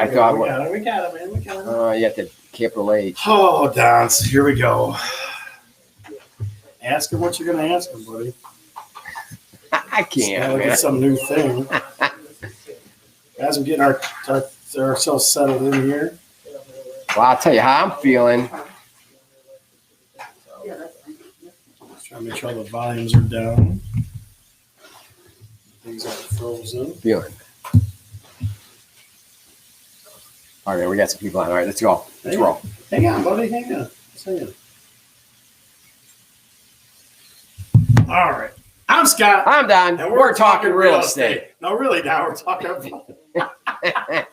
I thought we got it, man. We got it. you have to capital H. Oh, Dons, here we go. Ask him what you're going to ask him, buddy. I can't. Look at some new thing. As we're getting ourselves settled in here. Well, I'll tell you how I'm feeling. Just trying to make sure all the volumes are down. Things aren't frozen. Feeling. All right, we got some people on. All right, let's go. Let's roll. Hang on, buddy. Hang on. Hang on. All right. I'm Scott. I'm Don. And we're talking real estate. No, really, Don. We're talking about.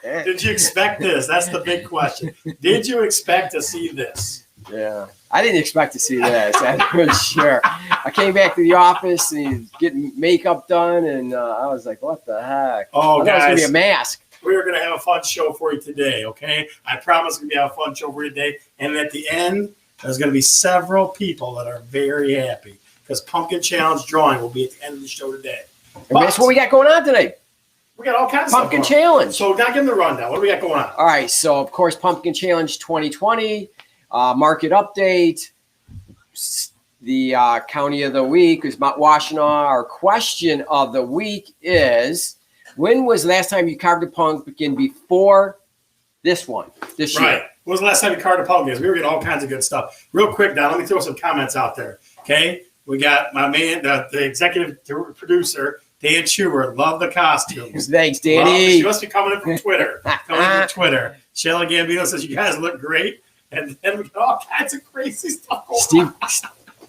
Did you expect this? That's the big question. Did you expect to see this? Yeah. I didn't expect to see this. I'm sure. I came back to the office and he's getting makeup done, and I was like, what the heck? Oh, guys. It's going to be a mask. We're going to have a fun show for you today, okay? I promise we're going to have a fun show for you today. And at the end, there's going to be several people that are very happy because Pumpkin Challenge drawing will be at the end of the show today. And that's what we got going on today. We got all kinds of stuff Pumpkin Challenge. So now give them the rundown. What do we got going on? All right. So, of course, Pumpkin Challenge 2020, market update, the county of the week is Mount Washtenaw. Our question of the week is, when was the last time you carved a pumpkin before this one, this year? Right. When was the last time you carved a pumpkin? We were getting all kinds of good stuff. Real quick, now, let me throw some comments out there, okay? We got my man, the executive producer, Dan Chewer. Love the costumes. Thanks, Danny. She must be coming in from Twitter. Shelley Gambino says, you guys look great. And then we got all kinds of crazy stuff going on.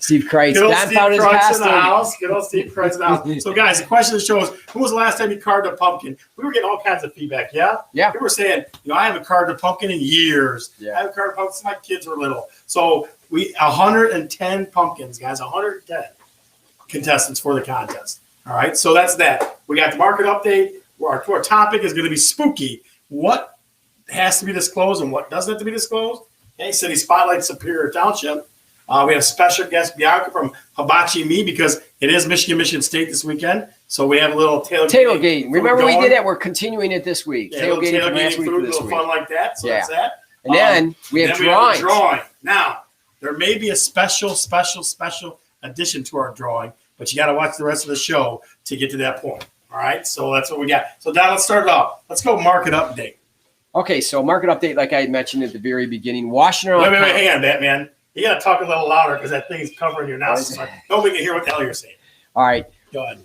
Steve Kreitz. Good old Steve Kreitz in the house. Good old Steve Kreitz in the house. So, guys, the question of the show is, when was the last time you carved a pumpkin? We were getting all kinds of feedback, yeah? Yeah. We were saying, I haven't carved a pumpkin in years. Yeah. I haven't carved a pumpkin since my kids were little. So, 110 pumpkins, guys, 110 contestants for the contest. All right, so that's that. We got the market update. Our topic is going to be spooky. What has to be disclosed and what doesn't have to be disclosed? Okay, City Spotlight, Superior Township. We have special guest Bianca from Hibachi Me because it is Michigan State this weekend. So we have a little tailgating. Remember we did that? We're continuing it this week. Yeah, tailgating from last week food, to this week. Fun like that. So that's that. And then we have drawings. Drawing. Now, there may be a special addition to our drawing, but you got to watch the rest of the show to get to that point. All right, so that's what we got. So now let's start it off. Let's go market update. Okay, so market update, like I had mentioned at the very beginning, Washtenaw. Wait, hang on, Batman. You got to talk a little louder because that thing's covering your nostrils. So nobody can hear what the hell you're saying. All right. Go ahead.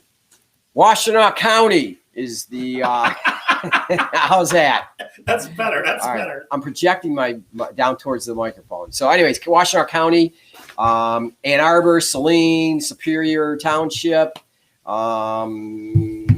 Washtenaw County is the how's that? That's better. That's better. Right. I'm projecting my down towards the microphone. So anyways, Washtenaw County, Ann Arbor, Saline, Superior Township, some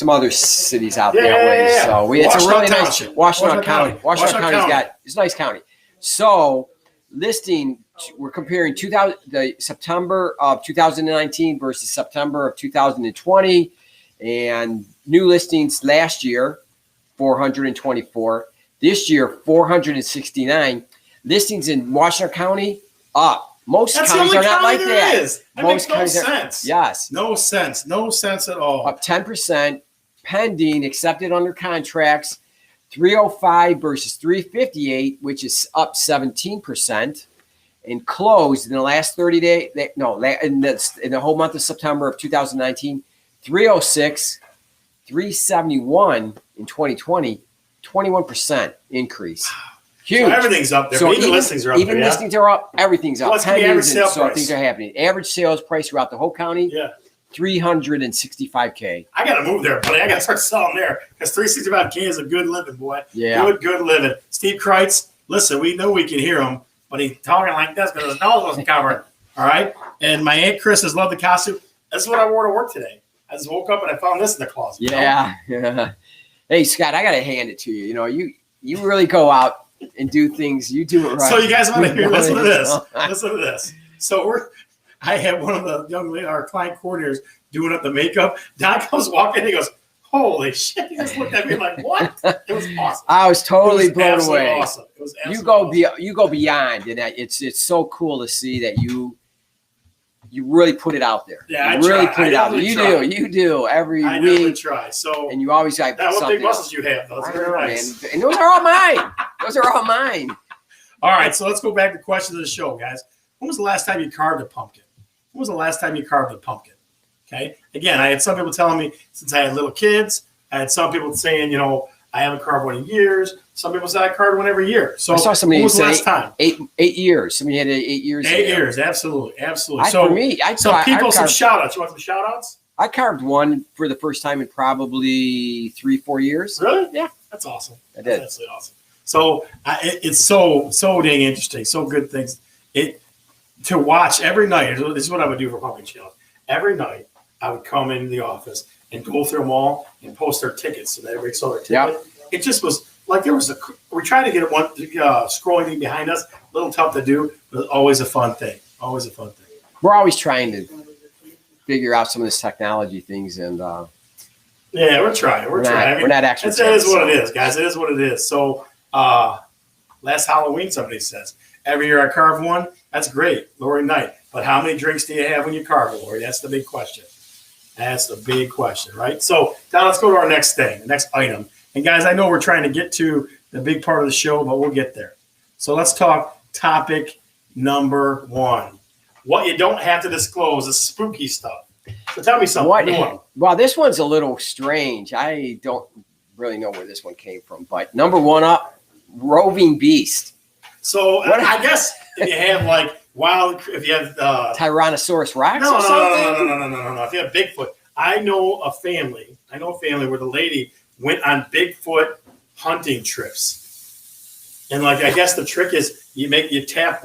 other cities out that way. Yeah. So it's a really nice Washtenaw County. Washtenaw it's a nice county. So listing, we're comparing the September of 2019 versus September of 2020, and new listings last year 424, this year 469. Listings in Washtenaw County up. Most counties are not like that. That makes no sense. Yes. No sense at all. Up 10%, pending, accepted under contracts, 305 versus 358, which is up 17%, and closed in the last 30 days. In the whole month of September of 2019, 306, 371 in 2020, 21% increase. Huge. So everything's up there. So even listings are up there. Even listings are up. Everything's up. What's the average sale price? Things are happening. Average sales price throughout the whole county. Yeah. $365K. I got to move there, buddy. I got to start selling there because $365K is a good living, boy. Yeah. Good living. Steve Kreitz, listen, we know we can hear him, but he's talking like this because his nose wasn't covered. All right. And my Aunt Chris has loved the costume. That's what I wore to work today. I just woke up and I found this in the closet. Yeah. Yeah. Hey, Scott, I got to hand it to you. You know, you really go out and do things. You do it right. So you guys want to hear? Listen to this. Listen to this. So I had one of the young ladies, our client coordinators, doing up the makeup. Don comes walking and he goes, holy shit. He just looked at me like, what? It was awesome. I was totally blown away. Awesome. It was absolutely you go beyond, and it's so cool to see that you really put it out there. Yeah, you I really try. put I it out there. definitely You do every I definitely week, try. So, and you always got what something big muscles you have? Those I are don't very know, nice. man. And those are all mine. Those are all mine. All right, so let's go back to questions of the show, guys. When was the last time you carved a pumpkin? When was the last time you carved a pumpkin? Okay. Again, I had some people telling me since I had little kids. I had some people saying, you know, I haven't carved one in years. Some people say I carved one every year. So I saw somebody when was the say last time? 8 years. Somebody had 8 years. 8 years, absolutely, absolutely. For me, some shout outs. You want some shout outs? I carved one for the first time in probably 3-4 years. Really? Yeah. That's awesome. I did. That's absolutely awesome. So it's so dang interesting. So good things. To watch every night. This is what I would do for Pumpkin Challenge. Every night I would come into the office and go through them all and post their tickets, and everybody saw their ticket. Yep. It just was like we tried to get one scrolling thing behind us. A little tough to do, but always a fun thing. Always a fun thing. We're always trying to figure out some of this technology things, and yeah, we're trying. We're trying. We're not experts. That is what it is, guys. It is what it is. So last Halloween, somebody says every year I carve one. That's great, Lori Knight. But how many drinks do you have when you carve it, Lori? That's the big question. That's the big question, right? So now let's go to our next thing, the next item. And guys, I know we're trying to get to the big part of the show, but we'll get there. So let's talk topic number 1. What you don't have to disclose is spooky stuff. So tell me something. Well, this one's a little strange. I don't really know where this one came from. But number 1 up, roving beast. So I guess if you have if you have Tyrannosaurus Rex no, or something? No. If you have Bigfoot, I know a family where the lady went on Bigfoot hunting trips. And I guess the trick is you tap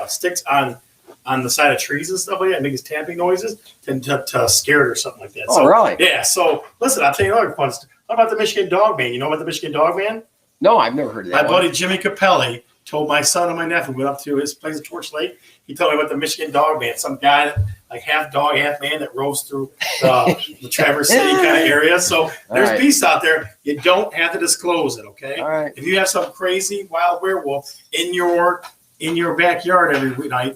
sticks on the side of trees and stuff like that, make tapping noises to scare it or something like that. Oh, really? Yeah. So listen, I'll tell you another fun story. What about the Michigan Dog Man? You know about the Michigan Dog Man? No, I've never heard of that. My buddy Jimmy Capelli told my son and my nephew, went up to his place at Torch Lake. He told me about the Michigan Dog Man, some guy half dog, half man that roves through the Traverse City kind of area. So there's beasts out there. You don't have to disclose it, okay? All right. If you have some crazy wild werewolf in your backyard every night,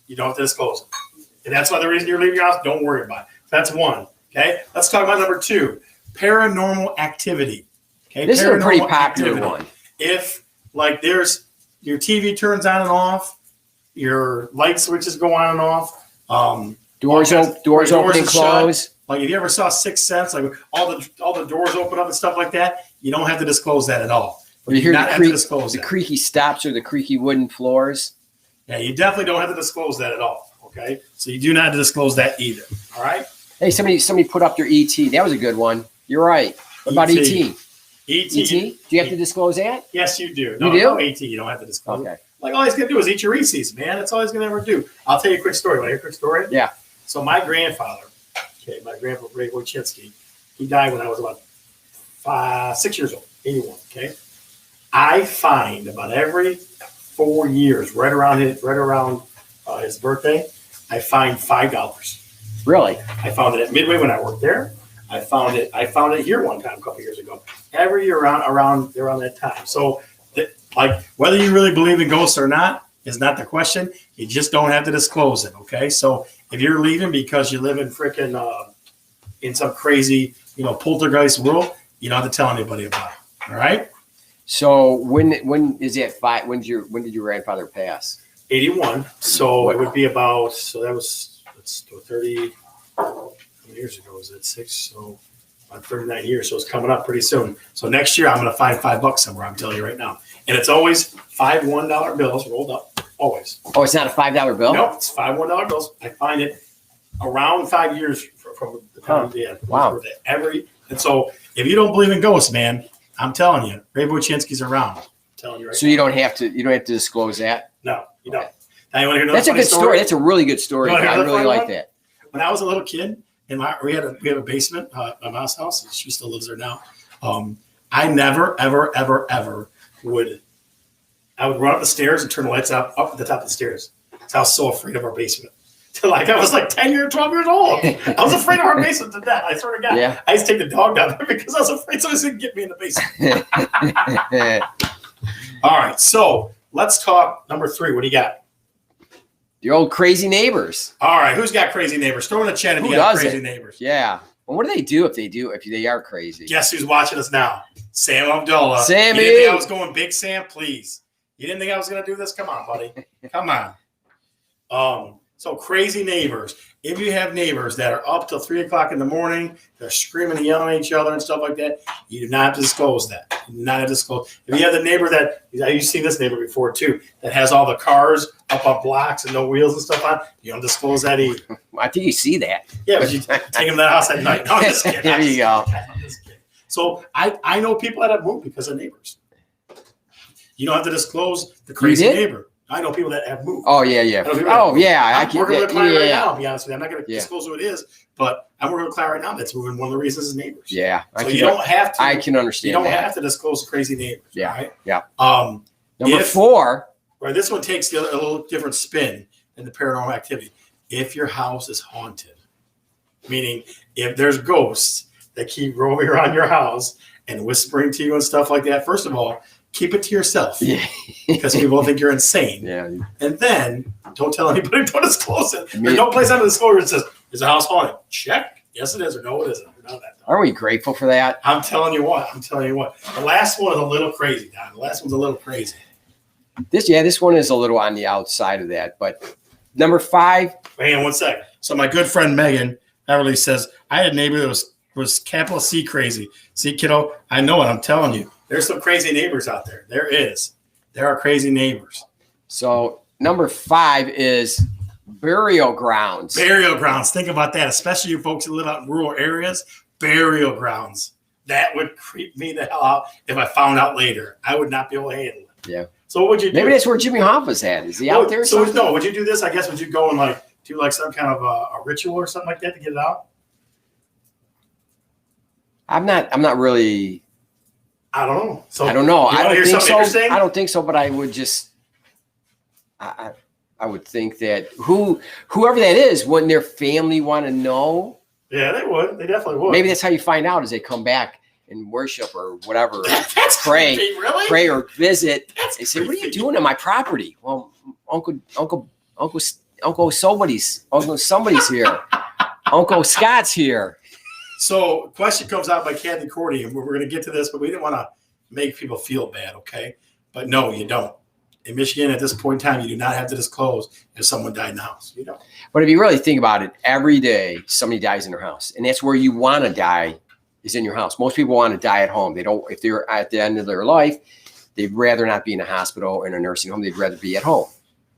you don't have to disclose it. And that's why the reason you're leaving your house, don't worry about it. That's 1, okay? Let's talk about number 2, paranormal activity. Okay, this is a pretty popular one. If there's your TV turns on and off, your light switches go on and off, doors open and close. Like if you ever saw Sixth Sense, all the doors open up and stuff like that, you don't have to disclose that at all. Or you hear the creaky steps or the creaky wooden floors. Yeah, you definitely don't have to disclose that at all. Okay, so you do not have to disclose that either. All right. Hey, somebody put up their ET. That was a good one. You're right. What about ET? ET? Do you have to disclose that? Yes, you do. You do? No, ET, you don't have to disclose. Okay. All he's going to do is eat your Reese's, man. That's all he's going to ever do. I'll tell you a quick story. Want to hear a quick story? Yeah. So my grandfather, my grandpa, Ray Wojcicki, he died when I was about 6 years old, 81, okay? I find about every 4 years, right around his birthday, I find $5. Really? I found it at Midway when I worked there. I found it here one time a couple years ago. Every year around that time. So, whether you really believe in ghosts or not is not the question. You just don't have to disclose it. Okay. So if you're leaving because you live in in some crazy poltergeist world, you don't have to tell anybody about it. All right. So when is it? When did your grandfather pass? 81. So it would be about. So that was 30. How many years ago was it? 6. So about 39 years. So it's coming up pretty soon. So next year I'm going to find $5 somewhere. I'm telling you right now. And it's always 5 $1 bills rolled up. Always. Oh, it's not a $5 bill? Nope, it's 5 $1 bills. I find it around 5 years from the time they had. Wow. And so if you don't believe in ghosts, man, I'm telling you, Ray Wojcicki's around. I'm telling you right so now. you don't have to disclose that? No, you don't. Now you want to hear another That's a good story. That's a really good story. I really like that. When I was a little kid, and we have a basement at my mom's house. She still lives there now. I never, ever, ever, ever would. I would run up the stairs and turn the lights up at the top of the stairs. I was so afraid of our basement. I was 10 years, 12 years old. I was afraid of our basement to death. I swear to God. Yeah. I used to take the dog down there because I was afraid somebody's going to get me in the basement. All right. So let's talk number 3. What do you got? The old crazy neighbors. All right, who's got crazy neighbors? Throw in the chat if you got crazy neighbors. Yeah. Well, what do they do if they are crazy? Guess who's watching us now? Sam Abdullah. Sammy. You didn't think I was going big Sam? Please. You didn't think I was going to do this? Come on, buddy. Come on. So crazy neighbors. If you have neighbors that are up till 3 o'clock in the morning, they're screaming and yelling at each other and stuff like that, you do not have to disclose that. You do not have to disclose. If you have the neighbor that, you've seen this neighbor before too, that has all the cars up on blocks and no wheels and stuff on, you don't disclose that either. I think you see that. Yeah, but you take them to the house at night. No, I'm just kidding. There you go. So I know people that have moved because of neighbors. You don't have to disclose the crazy neighbor. I know people that have moved. Oh, yeah. Oh, yeah. I'm working with a client right now, I'll be honest with you. I'm not going to disclose who it is, but I'm working with a client right now that's moving. One of the reasons is neighbors. Yeah. So you don't have to. I can understand You don't have to disclose the crazy neighbors. Yeah. Right? Yeah. Number 4. Right. This one takes a little different spin than the paranormal activity. If your house is haunted, meaning if there's ghosts that keep roaming around your house and whispering to you and stuff like that, first of all, keep it to yourself. Yeah. Because people think you're insane. Yeah. And then don't tell anybody, don't disclose it. There's no place on the disclosure that says, is the house haunted? Check. Yes, it is, or no, it isn't. None of that. Aren't we grateful for that? I'm telling you what. The last one is a little crazy, Don. The last one's a little crazy. This one is a little on the outside of that. But number 5. Hang on one second. So my good friend Megan Everly says, I had a neighbor that was capital C crazy. See, kiddo, I know it. I'm telling you. There's some crazy neighbors out there. There are crazy neighbors. So number 5 is burial grounds. Burial grounds. Think about that, especially you folks who live out in rural areas. Burial grounds. That would creep me the hell out if I found out later. I would not be able to handle it. Yeah. So what would you do? Maybe that's where Jimmy Hoffa's at. Is he out there? So no, would you do this? I guess would you go and do some kind of a ritual or something like that to get it out? I'm not really. I don't know. So I don't know. I don't think so. Interesting? I don't think so. But I would just. I would think that whoever that is, wouldn't their family want to know? Yeah, they would. They definitely would. Maybe that's how you find out as they come back and worship or whatever. That's pray, creepy, really? pray or visit. That's they say, "What are you creepy. doing on my property?" Well, Uncle somebody's here. Uncle Scott's here. So, question comes out by Kathy Cordy, and we're going to get to this, but we didn't want to make people feel bad, okay? But no, you don't. In Michigan, at this point in time, you do not have to disclose if someone died in the house. You don't. But if you really think about it, every day somebody dies in their house, and that's where you want to die is in your house. Most people want to die at home. They don't. If they're at the end of their life, they'd rather not be in a hospital or in a nursing home. They'd rather be at home.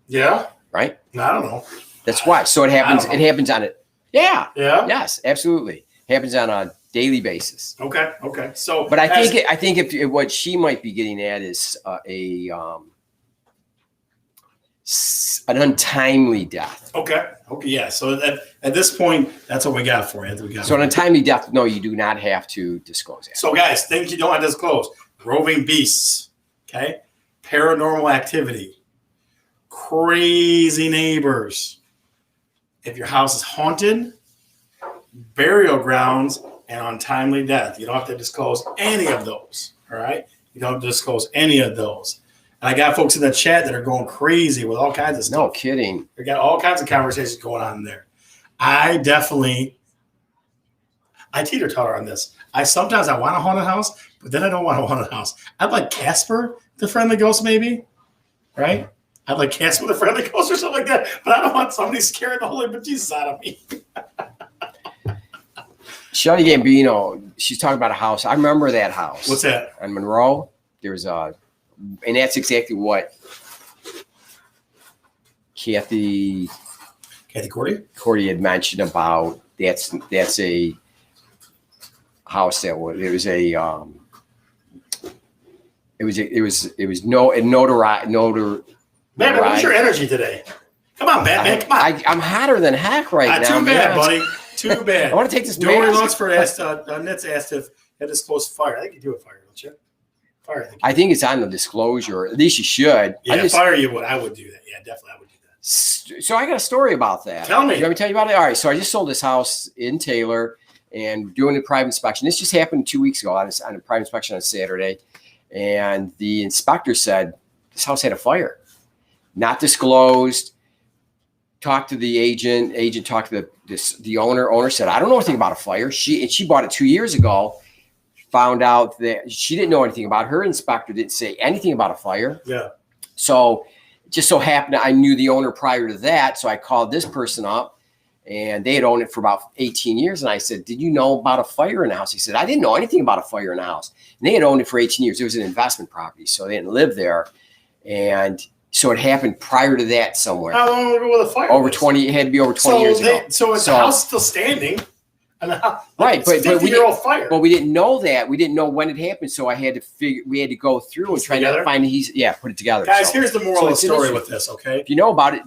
Yeah. Right. I don't know. That's why. So it happens. It happens on it. Yeah. Yeah. Yes. Absolutely. Happens on a daily basis. Okay. So, but I think if what she might be getting at is an untimely death. Okay. Yeah. So at this point, that's what we got for you. So an untimely death, no, you do not have to disclose that. So guys, things you don't have to disclose: roving beasts, okay, paranormal activity, crazy neighbors. If your house is haunted, burial grounds, and untimely death, you don't have to disclose any of those. All right, you don't disclose any of those. And I got folks in the chat that are going crazy with all kinds of stuff. No kidding. They got all kinds of conversations going on in there. I teeter-totter on this. Sometimes I want a haunted house, but then I don't want a haunted house. I'd like Casper, the friendly ghost, maybe, right? I'd like Casper, the friendly ghost, or something like that. But I don't want somebody scaring the holy bejesus out of me. Shelly Gambino, she's talking about a house. I remember that house. What's that? On Monroe. There's and that's exactly what Kathy Cordy had mentioned about. That's a house that was. It was notoriety. Man, what's your energy today? Come on, Batman. Come on. I'm hotter than heck right now. Too bad, buddy. Too bad. I want to take this. Dory Lunsford asked. Nitz asked if it is close to fire. I think you do a fire, don't you? Fire. I think it's on the disclosure. At least you should. Yeah, fire you would. I would do that. Yeah, definitely, I would do that. So I got a story about that. Tell me. Let me tell you about it. All right. So I just sold this house in Taylor and doing a private inspection. This just happened 2 weeks ago. I was on a private inspection on Saturday, and the inspector said this house had a fire, not disclosed. talked to the agent. Agent talked to the owner. Owner said, I don't know anything about a fire. She bought it 2 years ago. Found out that she didn't know anything about it. Her inspector didn't say anything about a fire. Yeah. So it just so happened I knew the owner prior to that. So I called this person up, and they had owned it for about 18 years. And I said, did you know about a fire in the house? He said, I didn't know anything about a fire in the house. And they had owned it for 18 years. It was an investment property, so they didn't live there. And so it happened prior to that somewhere. How long ago was the fire? Over 20. It had to be over 20 years ago. So the house still standing. And right, but we didn't. Fire. But we didn't know that. We didn't know when it happened. So I had to figure. We had to go through and try to find. Put it together. Guys, here's the moral of the story with this. Okay, if you know about it,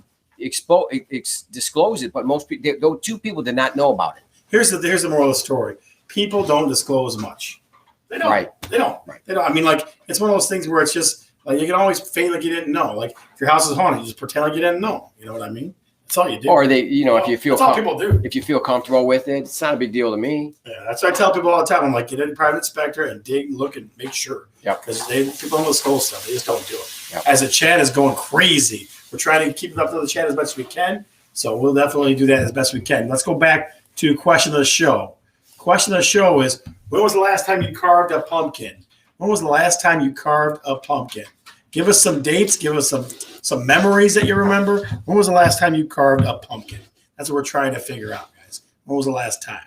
disclose it. But most people, two people did not know about it. Here's the moral of the story. People don't disclose much. They don't. Right. They don't. Right. They don't. I mean, like, it's one of those things where it's just like you can always feign like you didn't know. Like if your house is haunted, you just pretend like you didn't know. You know what I mean? That's all you do. Or if you feel that's all people do. If you feel comfortable with it, it's not a big deal to me. Yeah, that's what I tell people all the time. I'm like, get in a private inspector and dig, look, and make sure. Yeah. Because people don't disclose stuff. They just don't do it. Yep. As the chat is going crazy, we're trying to keep it up to the chat as best we can. So we'll definitely do that as best we can. Let's go back to question of the show. Question of the show is, when was the last time you carved a pumpkin? When was the last time you carved a pumpkin? Give us some dates. Give us some memories that you remember. When was the last time you carved a pumpkin? That's what we're trying to figure out, guys. When was the last time?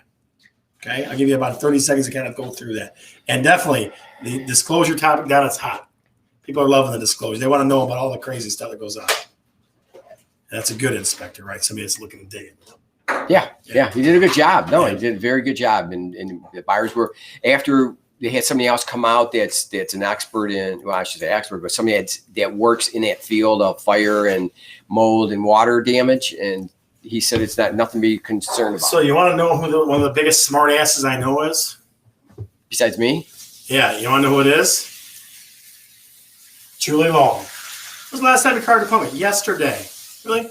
Okay, I'll give you about 30 seconds to kind of go through that. And definitely, the disclosure topic down is hot. People are loving the disclosure. They want to know about all the crazy stuff that goes on. And that's a good inspector, right? Somebody that's looking to dig it. Yeah, he did a good job. No, he did a very good job. And the buyers were, after they had somebody else come out that's an expert in, well, I should say expert, but somebody that works in that field of fire and mold and water damage. And he said it's nothing to be concerned about. So you want to know who one of the biggest smart asses I know is? Besides me? Yeah, you want to know who it is? Julie Long. When was the last time you carved a pumpkin? Yesterday. Really?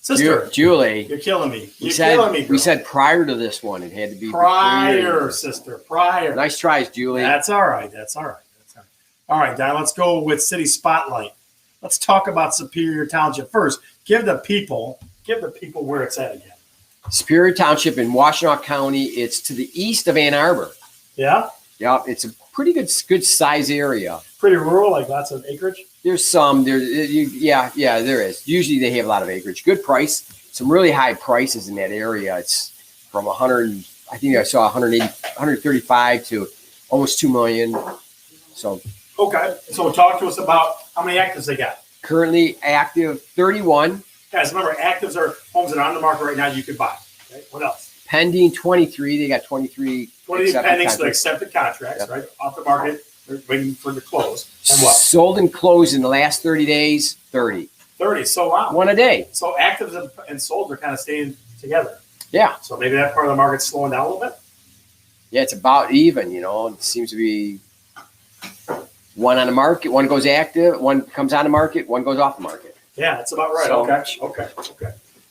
Sister. Julie. You're killing me. Killing me, girl. We said prior to this one. It had to be prior, sister. Prior. Nice tries, Julie. That's all right. All right, Don, let's go with City Spotlight. Let's talk about Superior Township first. Give the people where it's at again. Superior Township in Washtenaw County. It's to the east of Ann Arbor. Yeah? Yeah, it's a pretty good size area. Pretty rural, like lots of acreage? There's some. There is. Usually they have a lot of acreage. Good price. Some really high prices in that area. It's from 100, I think I saw 180, 135 to almost 2 million. So. Okay. So talk to us about how many actives they got. Currently active 31. Guys, remember, actives are homes that are on the market right now you could buy. Okay. What else? Pending 23. They got 23. 20 pending, so accepted contracts, yep. Right? Off the market. They're waiting for the close. And what? Sold and closed in the last 30 days, 30. 30. So wow. One a day. So actives and sold are kind of staying together. Yeah. So maybe that part of the market's slowing down a little bit? Yeah, it's about even, It seems to be one on the market, one goes active, one comes on the market, one goes off the market. Yeah, that's about right. So, okay.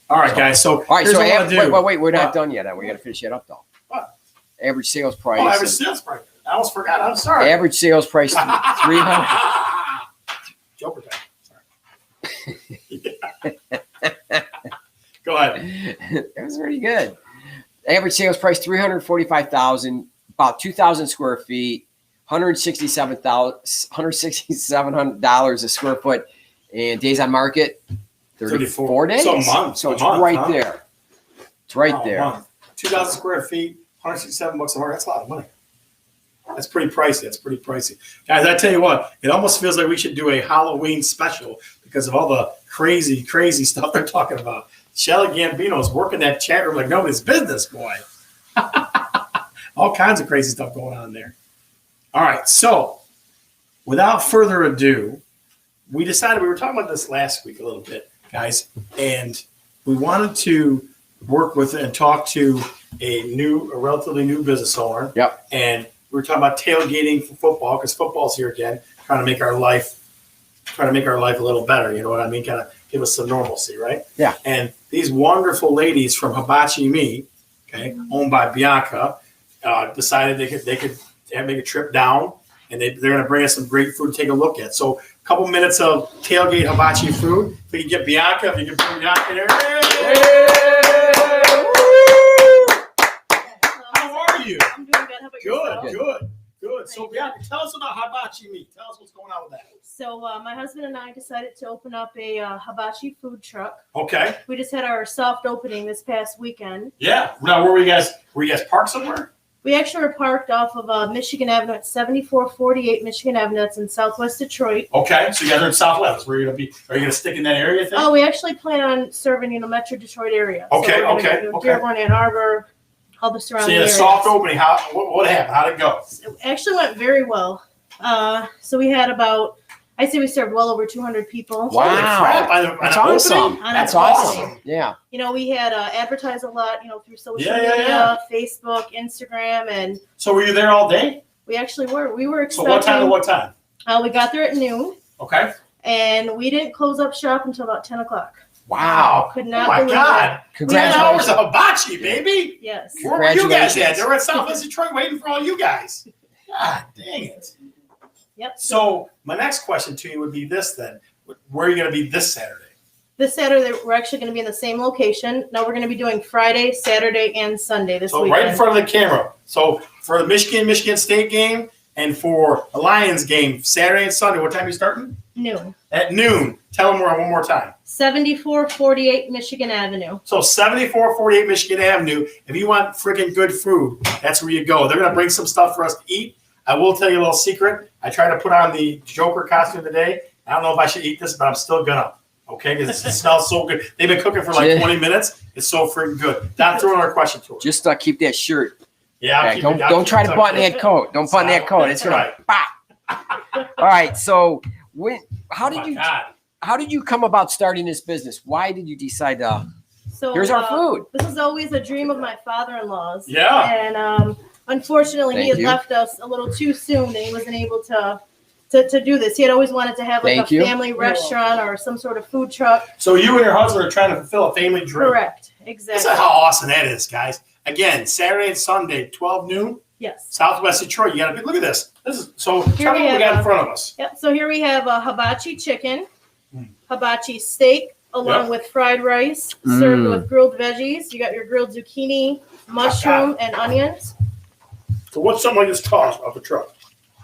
All right, guys. So here's what I do. Wait, we're not done yet. We got to finish that up, though. What? Average sales price. Oh, average sales price. I almost forgot. I'm sorry. Average sales price 300. Joker time. Sorry. Go ahead. That was pretty good. Average sales price 345,000, about 2,000 square feet, $167 a square foot, and days on market 34 days. So a month. So it's right there. It's right there. 2,000 square feet, $167 a month. That's a lot of money. That's pretty pricey. Guys, I tell you what, it almost feels like we should do a Halloween special because of all the crazy stuff they're talking about. Shelly Gambino's working that chat room like nobody's business, boy. All kinds of crazy stuff going on there. All right, so without further ado, we decided, we were talking about this last week a little bit, guys, and we wanted to work with and talk to a relatively new business owner. Yep. And we were talking about tailgating for football because football's here again, trying to make our life a little better. You know what I mean? Kind of give us some normalcy, right? Yeah. And these wonderful ladies from Hibachi Me, okay, owned by Bianca, decided they could make a trip down, and they're going to bring us some great food to take a look at. So a couple minutes of tailgate hibachi food. If we can get Bianca, if you can bring Bianca there. Hey! How are you? I'm doing good. How about yourself? Good. So, yeah, tell us about Hibachi Me. Tell us what's going on with that. So, my husband and I decided to open up a hibachi food truck. Okay. We just had our soft opening this past weekend. Yeah. Now, where were you guys? Were you guys parked somewhere? We actually were parked off of Michigan Avenue at 7448 Michigan Avenue. That's in Southwest Detroit. Okay. So, you guys are in Southwest. Where are you going to be? Are you going to stick in that area, you think? Oh, we actually plan on serving Metro Detroit area. Okay, So we're gonna okay, go to okay. Dearborn, Ann Arbor, all the So, surrounding you had a areas. soft opening. What happened? How'd it go? It actually went very well. So we had I'd say we served well over 200 people. Wow. Holy crap, That's on an awesome. opening? That's That's awesome. Yeah. We had advertised a lot, through social Yeah, media, Facebook, Instagram, and So, were you there all day? we actually were. We were So, expecting. what time to what time? We got there at noon, Okay. and we didn't close up shop until about 10 o'clock. Wow. Could Oh, not my believe God. it. 10 hours Congratulations. of hibachi, baby. Yes. Where were you guys at? Congratulations. They were at Southwest Detroit waiting for all you guys. God dang it. Yep. So my next question to you would be this then. Where are you going to be this Saturday? This Saturday, we're actually going to be in the same location. Now we're going to be doing Friday, Saturday, and Sunday this So weekend. right in front of the camera. So for the Michigan State game and for the Lions game, Saturday and Sunday, what time are you starting? Noon. At noon. Tell them where one more time. 7448 Michigan Avenue. So 7448 Michigan Avenue. If you want freaking good food, that's where you go. They're going to bring some stuff for us to eat. I will tell you a little secret. I tried to put on the Joker costume today. I don't know if I should eat this, but I'm still gonna. Okay, because it smells so good. They've been cooking for like 20 minutes. It's so freaking good. Not throwing our question to her. Just keep that shirt. Yeah, I'll Okay, keep it- I'll don't keep try it to tucked button in. that coat. Don't button that coat. It's gonna Right. pop. All right. So how Oh did my you God. how did you come about starting this business? Why did you decide to? So Here's our food. This is always a dream of my father-in-law's. Yeah. And unfortunately, he Thank had you. left us a little too soon, and he wasn't able to do this. He had always wanted to have like Thank a you. family restaurant or some sort of food truck. So you and your husband are trying to fulfill a family dream. Correct. This Exactly. is how awesome that is, guys. Again, Saturday and Sunday, 12 noon, Yes. Southwest Detroit. You got to look at this. This is so. Here Tell me we what we got have in front of us. Yep. So here we have a hibachi chicken, Mm. hibachi steak, along Yep. with fried rice, served Mm. with grilled veggies. You got your grilled zucchini, mushroom, and onions. So what's something like this cost off the truck?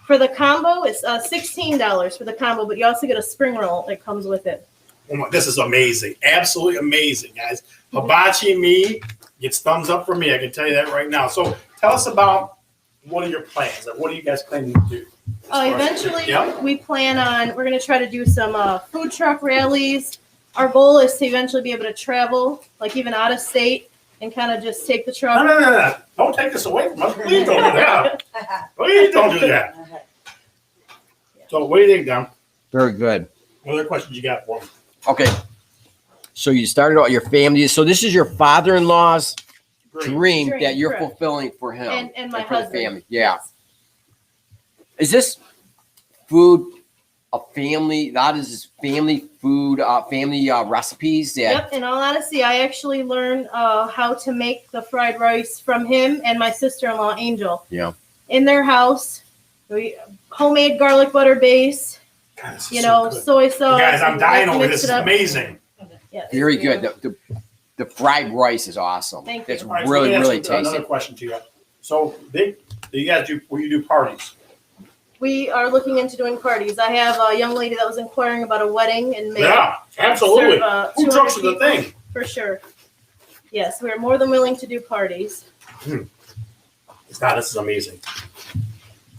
For the combo, it's $16 for the combo, but you also get a spring roll that comes with it. Oh my, this is amazing. Absolutely amazing, guys. Hibachi Me gets thumbs up from me. I can tell you that right now. So tell us about what are your plans? What are you guys planning to do? Eventually, Yeah. we're going to try to do some food truck rallies. Our goal is to eventually be able to travel, like even out of state, and kind of just take the truck. No. Don't take this away from us. Please don't do that. Please don't do that. So what do you think, Dom? Very good. What other questions you got for me? Okay. So you started out your family. So this is your father-in-law's dream Dream, that you're correct. fulfilling for him And my for the husband. family. Yeah. Is this food a family? That is family food, family recipes. That Yep. In all honesty, I actually learned how to make the fried rice from him and my sister-in-law, Angel. Yeah. In their house, homemade garlic butter base, God, this is so good. soy sauce. Guys, I'm dying over mix this. it It's up. amazing. Yes. very good. The fried rice is awesome. Thank you. That's All right, so really let me ask really you tasty. Another question to you. So you guys do where you do parties? We are looking into doing parties. I have a young lady that was inquiring about a wedding in May. Yeah, absolutely. Serve, Food 200 trucks are the people. thing. For sure. Yes, we're more than willing to do parties. This is amazing.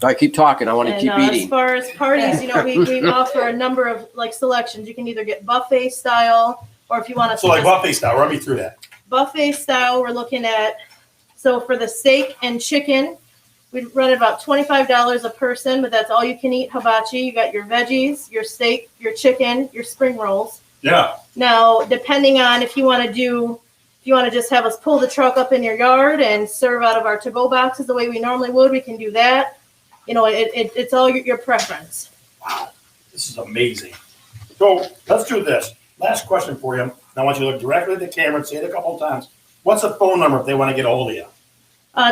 All right, keep talking. I want to And keep as eating. far as parties, we offer a number of selections. You can either get buffet style, or if you want to. So like buffet style, run me through that. Buffet style, we're looking at, so for the steak and chicken, we'd run about $25 a person, but that's all you can eat hibachi. You got your veggies, your steak, your chicken, your spring rolls. Yeah. Now, depending on if you want to just have us pull the truck up in your yard and serve out of our to-go boxes the way we normally would, we can do that. It's all your preference. Wow, this is amazing. So let's do this. Last question for you. Now I want you to look directly at the camera and say it a couple of times. What's the phone number if they want to get a hold of you?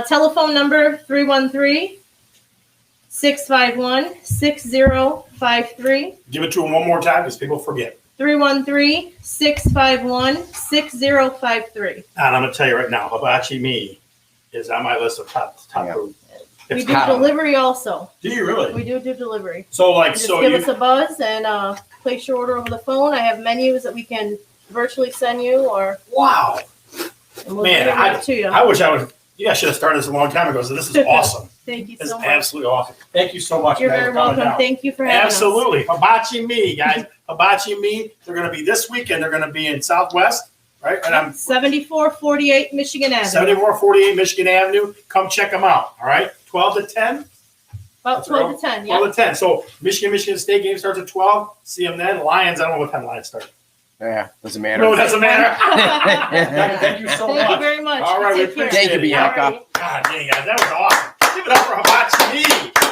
Telephone number 313-651-6053. Give it to them one more time because people forget. 313-651-6053. And I'm gonna tell you right now, Hibachi Me is on my list of top Yeah. food. We It's do hot. delivery also. Do you really? We do delivery. So like, Just so give you, us a buzz and place your order over the phone. I have menus that we can virtually send you, or wow, and we'll Man, bring it right to you. I wish I would. You guys should have started this a long time ago. So this is awesome. Thank you This is so much. absolutely awesome. Thank you so much. You're guys, very for coming welcome. down. Thank you for having Absolutely. Hibachi Me, guys. Hibachi Me. They're going to be this weekend. They're going to be in Southwest, right? And I'm us. 7448 Michigan Avenue. 7448 Michigan Avenue. Come check them out. All right. 12 to 10. About 12 to 10, yeah. 12 to 10. So Michigan State game starts at 12. See them then. Lions. I don't know what time Lions start. Yeah, doesn't matter. No, it doesn't matter. Thank you so Thank much. you very much. All right, we Take care. appreciate Thank you, it. Bianca. Alrighty. God dang, guys, that was awesome. Give it up for Hibachi Me.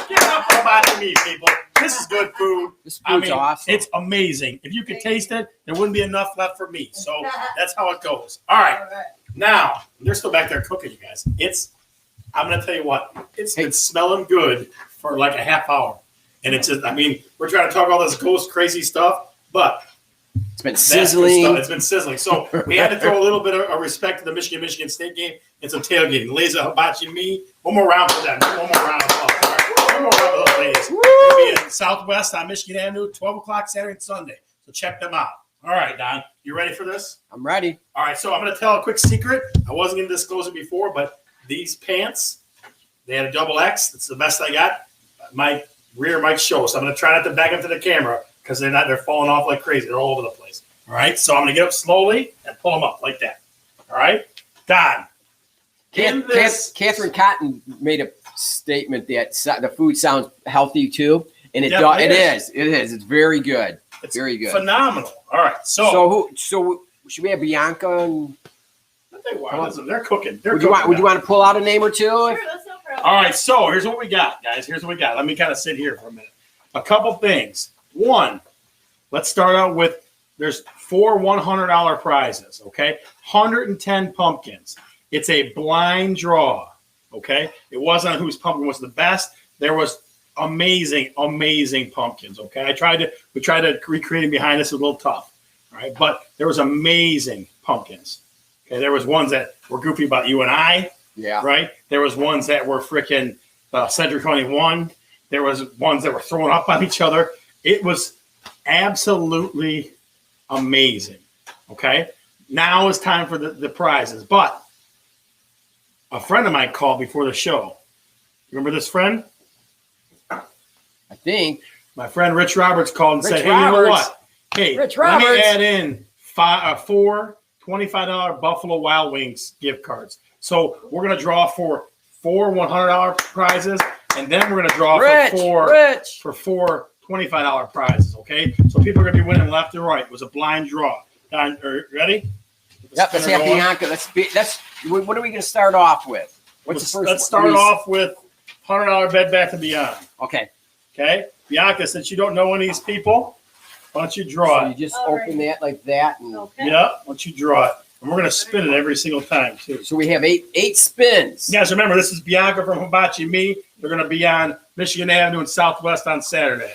Give it up for Hibachi Me, people. This is good food. This food's I mean, awesome. it's amazing. If you could taste it, there wouldn't be enough left for me. So that's how it goes. All All right. right. Now, they're still back there cooking, you guys. I'm going to tell you what, it's been smelling good for like a half hour. And it's just, I mean, we're trying to talk all this ghost crazy stuff, but It's been that's good sizzling. stuff. It's been sizzling. So we had to throw a little bit of respect to the Michigan State game and some tailgating. Ladies of Hibachi Me. One more round for them. One more round of applause. All right. One more round for those ladies. They'll be in Southwest on Michigan Avenue, 12 o'clock Saturday and Sunday. So check them out. All right, Don. You ready for this? I'm ready. All right. So I'm going to tell a quick secret. I wasn't going to disclose it before, but these pants, they had a double X. It's the best I got. My rear might show. So I'm going to try not to back up to the camera because they're falling off like crazy. They're all over the place. All right, so I'm going to get up slowly and pull them up like that. All right, Don. Catherine Cotton made a statement that the food sounds healthy too, and it Yeah, it is. It is. It's very good. It's very good. phenomenal. All right, so Should we have Bianca and listen, they're cooking. would you want to pull out a name or two? Sure, that's no problem. All right, so here's what we got, guys. Here's what we got. Let me kind of sit here for a minute. A couple things. One, let's start out with there's 4 $100 prizes, okay? 110 pumpkins. It's a blind draw, okay? It wasn't whose pumpkin was the best. There was amazing pumpkins, okay? We tried to recreate it behind us. A little tough, all right? But there was amazing pumpkins. Okay, there was ones that were goofy about you and I, Yeah. right? There was ones that were freaking Century 21. There was ones that were throwing up on each other. It was absolutely amazing. Okay. Now it's time for the prizes. But a friend of mine called before the show. Remember this friend? I think My friend Rich Roberts called and Rich said, hey, you know Roberts. what? Hey, Rich let me Roberts. add in 4 $25 Buffalo Wild Wings gift cards. So we're going to draw for 4 $100 prizes, and then we're going to draw for 4 $25 prizes, okay? So people are going to be winning left and right. It was a blind draw. Don, ready? Yep, let's have Bianca. What are we going to start off with? What's the first? Let's start off with $100 Bed Bath & Beyond. Okay. Okay, Bianca, since you don't know any of these people, why don't you draw So it? you just All open right. that like that, and Okay. Yeah, why don't you draw it? And we're going to spin it every single time, too. so we have eight spins. You guys remember, this is Bianca from Hibachi Me. They're going to be on Michigan Avenue in Southwest on Saturday.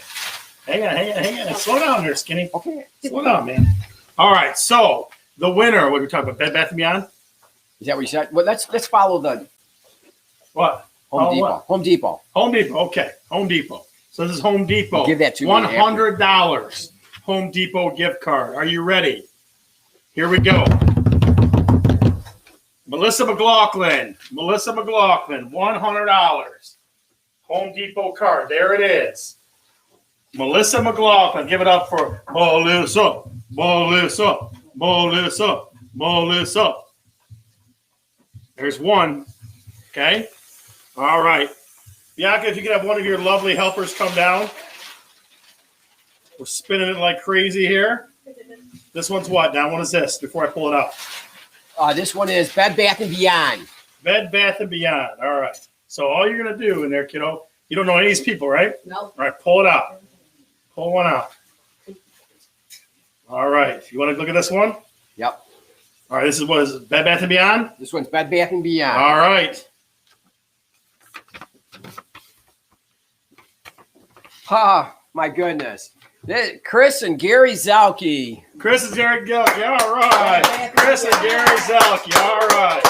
Hang on. Slow down there, Skinny. Okay. Slow down, man. All right, so the winner, what are we talking about, Bed Bath & Beyond? Is that what you said? Well, let's follow the What? Home Oh, Depot. what? Home Depot. Home Depot, okay. Home Depot. So this is Home Depot. Give that to me $100 Home Depot gift card. Are you ready? Here we go. Melissa McLaughlin, $100. Home Depot card. There it is. Melissa McLaughlin. Give it up for Melissa. There's one. Okay. All right. Bianca, if you could have one of your lovely helpers come down. We're spinning it like crazy here. This one's what, Don? What is this before I pull it out? This one is Bed Bath & Beyond. Bed Bath & Beyond. All right. So all you're going to do in there, kiddo, you don't know any of these people, right? No. All right, pull it out. Pull one out. All right. You want to look at this one? Yep. All right, this is what is it, Bed Bath & Beyond? This one's Bed Bath & Beyond. All right. Ah, my goodness. Chris and Gary Zalke. Chris and Gary Zelke. All right. Chris and Gary Zelke. All right.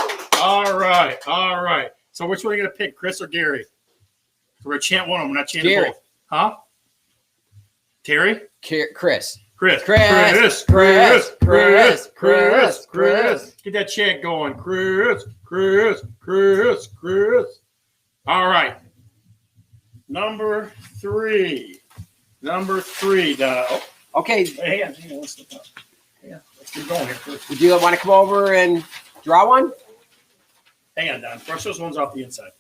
All right. All right. So which one are you going to pick, Chris or Gary? We're going to chant one of them. We're not chanting Gary. both. Huh? Terry? Chris. Chris. Chris. Chris. Chris. Chris. Chris. Chris. Get that chant going. Chris. Chris. Chris. Chris. All right. Number 3. Number 3, Dono. Okay. Hey, hang on. Let's look up. Yeah, let's get going here first. Would you want to come over and draw one? Hang on, Don. Brush those ones off the inside.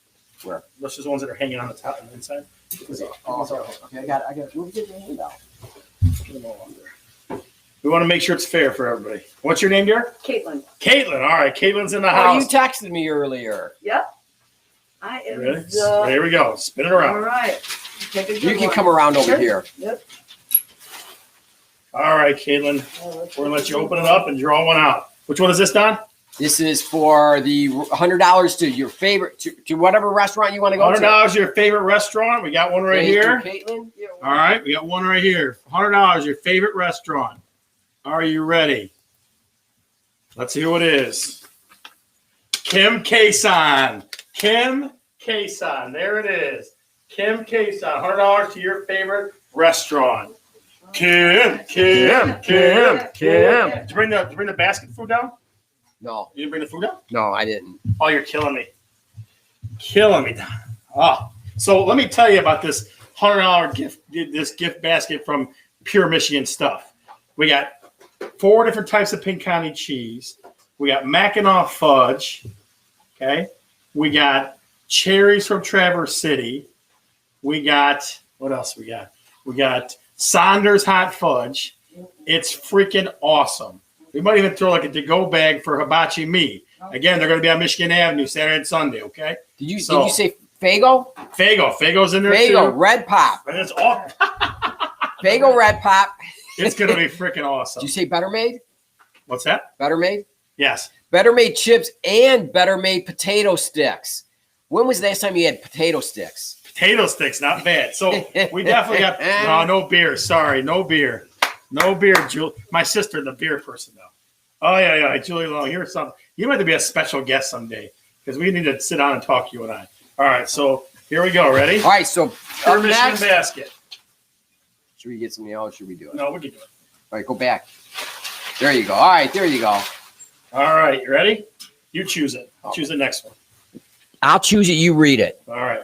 Where? Brush those ones that are hanging on the top and the inside. Okay, I got it. We'll get your hand out. Get them all under. We want to make sure it's fair for everybody. What's your name, dear? Caitlin. Caitlin. All right, Caitlin's in the Oh, you house. texted me earlier. Yep. I am. Ready? There we go. Spin it All around. right. Take a good You can one. come around over here. Yep. All right, Caitlin. We're going to let you open it up and draw one out. Which one is this, Don? This is for the $100 to your favorite, to whatever restaurant you want to go to. $100 your favorite restaurant. We got one right Thank you, here. Caitlin. All right, we got one right here. $100 your favorite restaurant. Are you ready? Let's see who it is. Kim Kason. Kim Kason. There it is. Kim Kason. $100 to your favorite restaurant. Kim. Did you bring the basket food down? No, You didn't bring the food down? no, I didn't. Oh, you're killing me. Killing me, Don. Oh, so let me tell you about this $100 gift basket from Pure Michigan Stuff. We got 4 different types of Pinkani cheese. We got Mackinac fudge. Okay. We got cherries from Traverse City. We got, what else we got? We got Saunders hot fudge. It's freaking awesome. We might even throw like a to-go bag for Hibachi Me. Again, they're going to be on Michigan Avenue Saturday and Sunday. Okay. Did you So- say Fago? Fago's in there Fago, too. Red Pop. And it's all. Fago, Red Pop. It's going to be freaking awesome. Did you say Better Made? What's that? Better Made? Yes. Better Made chips and Better Made potato sticks. When was the last time you had potato sticks? Potato sticks, not bad. So we definitely got no beer. Sorry, no beer. No beer, Julie. My sister, the beer person, though. Oh, yeah. Julie Long, here's something. You might have to be a special guest someday because we need to sit down and talk, you and I. All right, so here we go. Ready? All right, so Pure up Michigan next, basket. should we get something else? Should we do it? No, we can do it. All right, go back. There you go. All right, there you go. All right, you ready? You choose it. Choose the next one. I'll choose it. You read it. All right.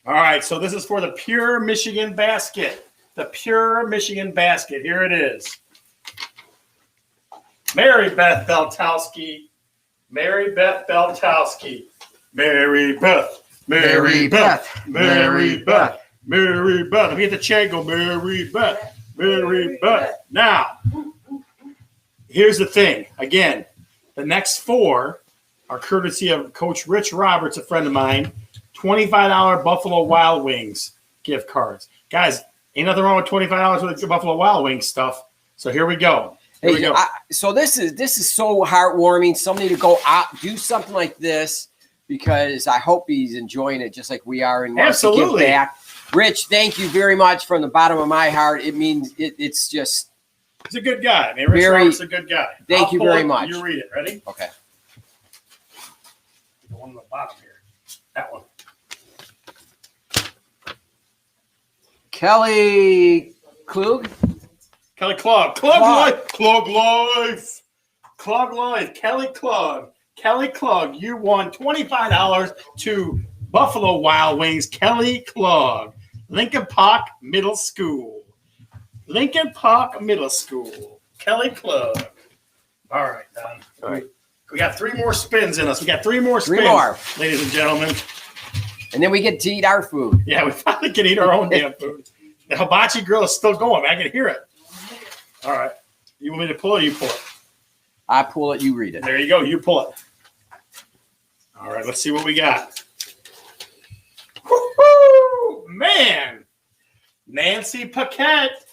All right, so this is for the Pure Michigan basket. The Pure Michigan basket. Here it is. Mary Beth Beltowski. Mary Beth Beltowski. Mary Beth. Mary Beth. Mary Beth. Mary Beth. Let me get the chant go. Mary Beth. Mary Beth. Now, here's the thing. Again, the next 4 are courtesy of Coach Rich Roberts, a friend of mine. $25 Buffalo Wild Wings gift cards. Guys, ain't nothing wrong with $25 with the Buffalo Wild Wings stuff. So here we go. Here we go. So this is so heartwarming. Somebody to go out, do something like this, because I hope he's enjoying it just like we are and wants to Absolutely. give back. Rich, thank you very much from the bottom of my heart. It means it's just He's a good guy. I mean, Rich Roberts is a good guy. Thank you pull very it, much. You read it. Ready? okay. The one on the bottom here. That one. Kelly Klug. Kelly Klug. Klug Life. Klug Life. Klug Life. Kelly Klug. Kelly Klug. You won $25 to Buffalo Wild Wings. Kelly Klug. Lincoln Park Middle School. Lincoln Park Middle School. Kelly Klug. All right, Don. All right. We got 3 more spins in us. We got 3 more spins, 3 more. ladies and gentlemen. And then we get to eat our food. Yeah, we finally can eat our own damn food. The hibachi grill is still going. I can hear it. All right. You want me to pull it or you pull it? I pull it, you read it. There you go. You pull it. All right. Let's see what we got. Woo-hoo! Man. Nancy Paquette.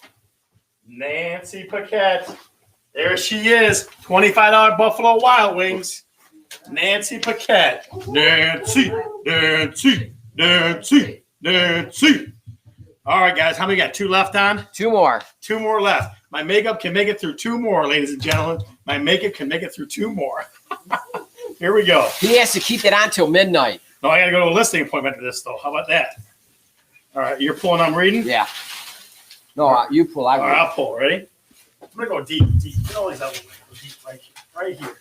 Nancy Paquette. There she is. $25 Buffalo Wild Wings. Nancy Paquette. Nancy. Nancy. Nancy. Nancy. All right, guys. How many got? 2 left on? 2 more. 2 more left. My makeup can make it through 2 more, ladies and gentlemen. My makeup can make it through 2 more. Here we go. He has to keep it on till midnight. No, I got to go to a listing appointment to this, though. How about that? All right, you're pulling, I'm reading? Yeah. No, you pull. I All right, will. I'll pull. Ready? I'm going to go deep. Get all these out. Go deep right here. Right here.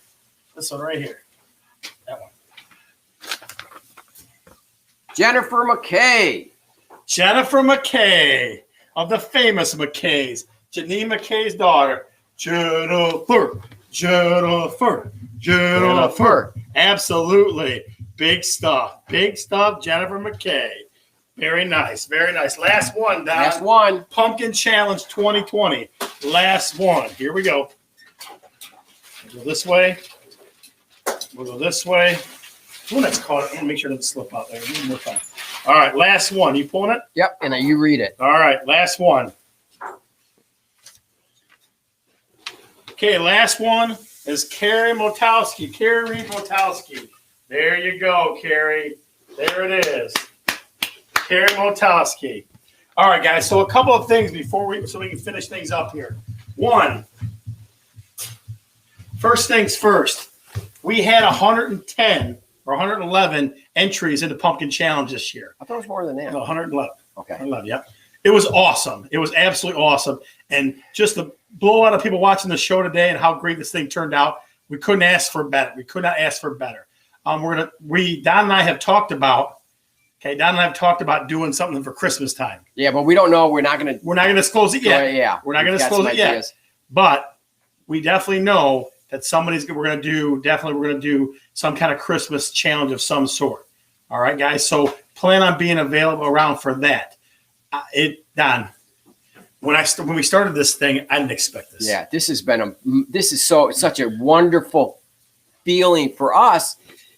This one right here. That one. Jennifer McKay. Jennifer McKay of the famous McKays. Janine McKay's daughter. Jennifer. Absolutely. Big stuff. Big stuff, Jennifer McKay. Very nice. Very nice. Last one, Don. Last one. Pumpkin Challenge 2020. Last one. Here we go. We'll go this way. We'll go this way. Oh, that's caught. I'm going to make sure it doesn't slip out there. One more time. All right, last one. You pulling it? Yep, and you read it. All right, last one. Okay, last one is Carrie Motowski. Carrie Motowski. There you go, Carrie. There it is. Carrie Motowski. All right, guys. So a couple of things before we can finish things up here. One. First things first. We had 110 or 111 entries into Pumpkin Challenge this year. I thought it was more than that. No, 111. Okay. 111, yeah. It was awesome. It was absolutely awesome. And just the blowout of people watching the show today and how great this thing turned out, we couldn't ask for better. We could not ask for better. Don and I have talked about, Don and I have talked about doing something for Christmas time. Yeah, but we don't know. We're not going to disclose it yet. Yeah. We're not going to disclose it yet. But we definitely know that we're going to do some kind of Christmas challenge of some sort. All right, guys. So plan on being available around for that. Don, when we started this thing, I didn't expect this. Yeah, this is such a wonderful feeling for us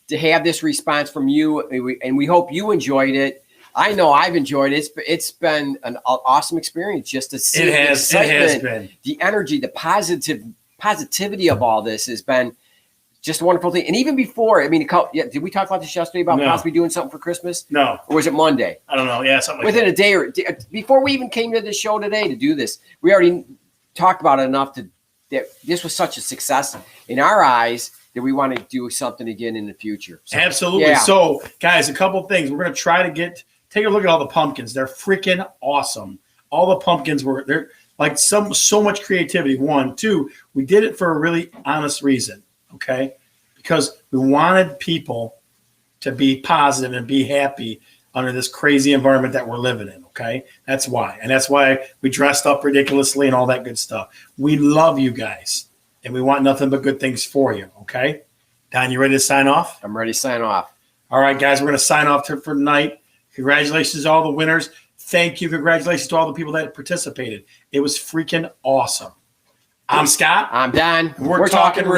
to have this response from you, and we hope you enjoyed it. I know I've enjoyed it. It's been an awesome experience just to see it has been. The energy, the positivity of all this has been just a wonderful thing. And even before, did we talk about this yesterday about possibly doing something for Christmas? No. Or was it Monday? I don't know. Yeah, something like within that. a day or before we even came to the show today to do this, we already talked about it enough that this was such a success in our eyes that we want to do something again in the future. So, absolutely. Yeah. So, guys, a couple of things. We're going to try to take a look at all the pumpkins. They're freaking awesome. All the pumpkins they're like so much creativity. 1, 2, we did it for a really honest reason. Okay. Because we wanted people to be positive and be happy under this crazy environment that we're living in. Okay. That's why. And that's why we dressed up ridiculously and all that good stuff. We love you guys and we want nothing but good things for you. Okay. Don, you ready to sign off? I'm ready to sign off. All right, guys, we're going to sign off for tonight. Congratulations to all the winners. Thank you. Congratulations to all the people that participated. It was freaking awesome. I'm Scott. I'm Don. We're talking real.